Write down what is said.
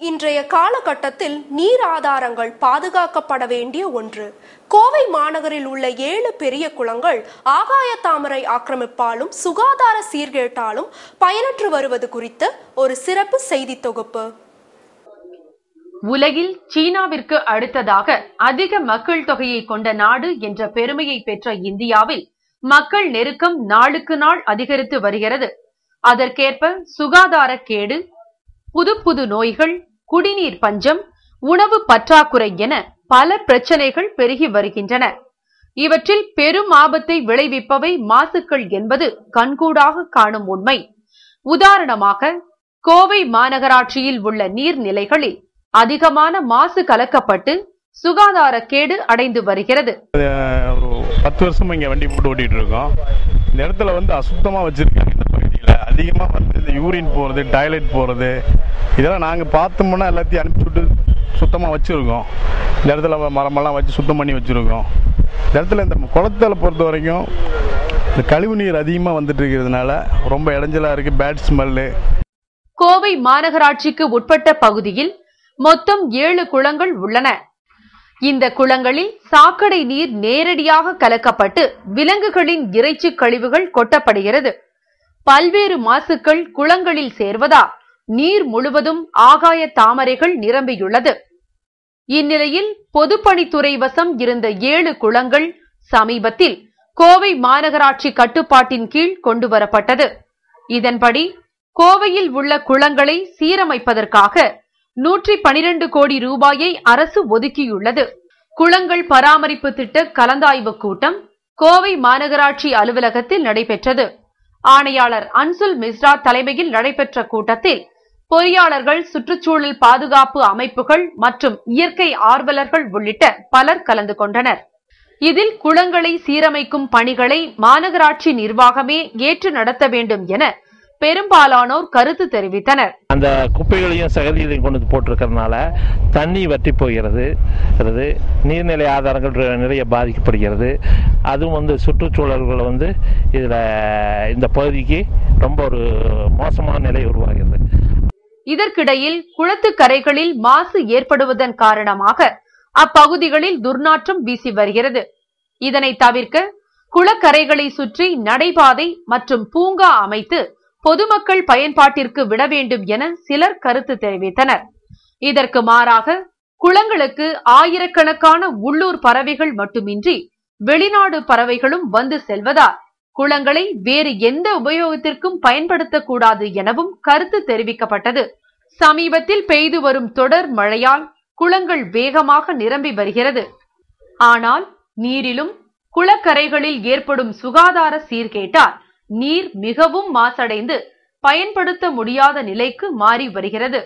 இன்றைய காலகட்டத்தில் நீர் ஆதாரங்கள் பாதுகாக்கப்பட வேண்டிய ஒன்று. கோவை மாநகரில் உள்ள 7 பெரிய குளங்கள் ஆகாய தாமரை ஆக்கிரமிப்பாலும் சுகாதார சீர்கேட்டாலும் பயனற்று வருவது குறித்து ஒரு சிறப்பு செய்தி தொகுப்பு. உலகில் சீனாவிற்கு அடுத்ததாக அதிக மக்கள் தொகையை கொண்ட நாடு என்ற பெருமையை பெற்ற இந்தியாவில் மக்கள் நெருக்கம் நாளுக்கு நாள் அதிகரித்து வருகிறது. அதற்கேற்ப சுகாதார கேடு, புது நோய்கள், குடிநீர் பஞ்சம், உணவு பற்றாக்குறை என பல பிரச்சனைகள் பெருகி வருகின்றன. இவற்றில் பெரும் ஆபத்தை விளைவிப்பவை மாசுக்கள் என்பது கண்கூடாக காணும் உண்மை. உதாரணமாக, கோவை மாநகராட்சியில் உள்ள நீர்நிலைகளில் அதிகமான மாசு கலக்கப்பட்டு சுகாதார கேடு அடைந்து வருகிறது. ஒரு 10 வருஷமா இங்க வண்டி போட்டு ஓட்டிட்டு இருக்கோம். இந்த இடத்துல அசுத்தமா வச்சிருக்காங்க. இந்த பகுதியில் அதிகமா இந்த யூரின் போறது, டாய்லெட் போறது, இதெல்லாம் நாங்க பார்த்தோம்னா எல்லாத்தையும் அனுப்பிச்சுட்டு சுத்தமா வச்சிருக்கோம். இந்த இடத்துல மரமெல்லாம் வச்சு சுத்தம் பண்ணி வச்சிருக்கோம். இந்த இடத்துல இந்த குளத்தில் பொறுத்த வரைக்கும் இந்த கழிவு நீர் அதிகமா வந்துட்டு இருக்கிறதுனால ரொம்ப இடைஞ்சலா இருக்கு. Bad smell. கோவை மாநகராட்சிக்கு உட்பட்ட பகுதியில் மொத்தம் 7 குளங்கள் உள்ளன. இந்த குளங்களில் சாக்கடை நீர் நேரடியாக கலக்கப்பட்டு விலங்குகளின் இறைச்சி கழிவுகள் கொட்டப்படுகிறது. பல்வேறு மாசுக்கள் குளங்களில் சேர்வதால் நீர் முழுவதும் ஆகாய தாமரைகள் நிரம்பியுள்ளது. இந்நிலையில் பொதுப்பணித்துறை வசம் இருந்த 7 குளங்கள் சமீபத்தில் கோவை மாநகராட்சி கட்டுப்பாட்டின் கீழ் கொண்டு வரப்பட்டது. இதன்படி கோவையில் உள்ள குளங்களை சீரமைப்பதற்காக 112 கோடி ரூபாயை அரசு ஒதுக்கியுள்ளது. குளங்கள் பராமரிப்பு திட்ட கலந்தாய்வு கூட்டம் கோவை மாநகராட்சி அலுவலகத்தில் நடைபெற்றது. ஆணையாளர் அன்சுல் மிஸ்ரா தலைமையில் நடைபெற்ற கூட்டத்தில் பொறியாளர்கள், சுற்றுச்சூழல் பாதுகாப்பு அமைப்புகள் மற்றும் இயற்கை ஆர்வலர்கள் உள்ளிட்ட பலர் கலந்து கொண்டனர். இதில் குளங்களை சீரமைக்கும் பணிகளை மாநகராட்சி நிர்வாகமே ஏற்று நடத்த வேண்டும் என பெரும்பாலானோர் கருத்து தெரிவித்தனர். அந்த குப்பைகளையும் சகதியையும் கொண்டு போட்டிருக்கிறதுனால தண்ணி வற்றி போகிறது, நீர்நிலை ஆதாரங்கள் நிறைய பாதிக்கப்படுகிறது. அதுவும் சுற்றுச்சூழல்கள் இதுல இந்த பகுதிக்கு ரொம்ப ஒரு மோசமான நிலை உருவாகிறது. இதற்கிடையில் குளத்து கரைகளில் மாசு ஏற்படுவதன் காரணமாக அப்பகுதிகளில் துர்நாற்றம் வீசி வருகிறது. இதனை தவிர்க்க குளக்கரைகளை சுற்றி நடைபாதை மற்றும் பூங்கா அமைத்து பொதுமக்கள் பயன்பாட்டிற்கு விட வேண்டும் என சிலர் கருத்து தெரிவித்தனர். இதற்கு மாறாக குளங்களுக்கு ஆயிரக்கணக்கான உள்ளூர் பறவைகள் மட்டுமின்றி வெளிநாடு பறவைகளும் வந்து செல்வதால் குளங்களை வேறு எந்த உபயோகத்திற்கும் பயன்படுத்தக்கூடாது எனவும் கருத்து தெரிவிக்கப்பட்டது. சமீபத்தில் பெய்து வரும் தொடர் மழையால் குளங்கள் வேகமாக நிரம்பி வருகிறது. ஆனால் நீரிலும் குளக்கரைகளில் ஏற்படும் சுகாதார சீர்கேட்டால் நீர் மிகவும் மாசடைந்து பயன்படுத்த முடியாத நிலைக்கு மாறி வருகிறது.